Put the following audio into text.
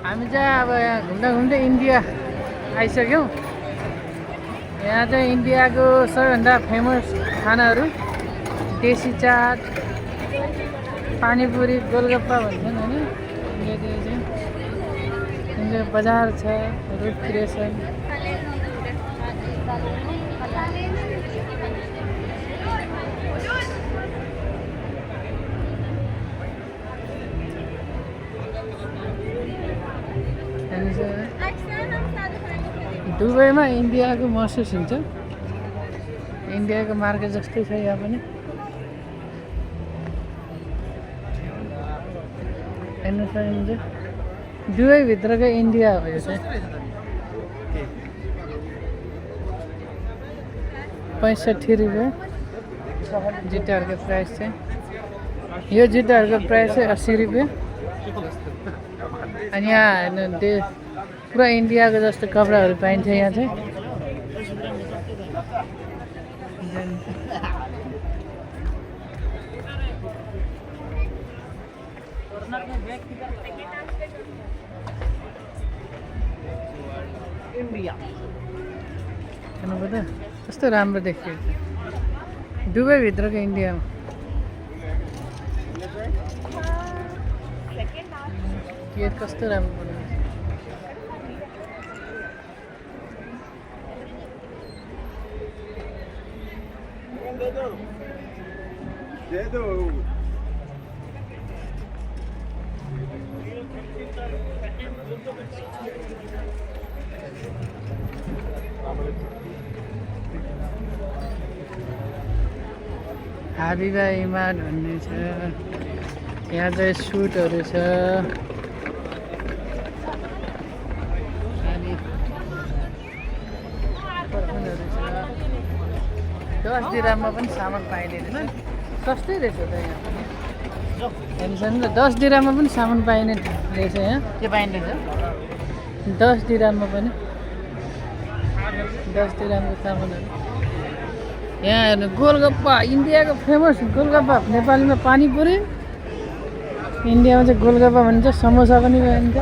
हामी चाहिँ अब यहाँ घुम्दा घुम्दै इन्डिया आइसक्यौँ। यहाँ चाहिँ इन्डियाको सबैभन्दा फेमस खानाहरू देसी चाट, पानीपुरी, गोलगप्पा भन्छन् होइन। इन्डियाको चाहिँ इन्डिया बजार छ, रुट क्रिएसन। दुबईमा इन्डियाको महसुस हुन्छ। इन्डियाको मार्केट जस्तै छ यहाँ पनि। हेर्नु सक्नुहुन्छ दुबईभित्रको इन्डिया हो यो चाहिँ। 65 रुपियाँ जुत्ताहरूको प्राइस चाहिँ। यो जुत्ताहरूको प्राइस चाहिँ 80 रुपियाँ। अनि यहाँ हेर्नु पुरा इन्डियाको जस्तो कपडाहरू पाइन्छ यहाँ चाहिँ। हेर्नुभयो त कस्तो राम्रो देखियो दुबईभित्रको इन्डियामा। गेट कस्तो राम्रो बनाएको हाबिबा इमाद भन्ने छ। यहाँ चाहिँ सुटहरू छ। अनि पर्फुमहरू छ। 10 दिराममा पनि सामान पाइने रहेछ। सस्तै रहेछ त यहाँ पनि। हेर्नुहोस् न 10 दिराममा पनि सामान पाइने रहेछ यहाँ। के पाइने रहेछ? 10 दिराममा पनि 10 दिरामको सामानहरू। यहाँ हेर्नु गोलगप्पा, इन्डियाको फेमस गोलगप्पा। नेपालीमा पानीपुरी, इन्डियामा चाहिँ गोलगप्पा भनिन्छ। समोसा पनि भनिन्छ।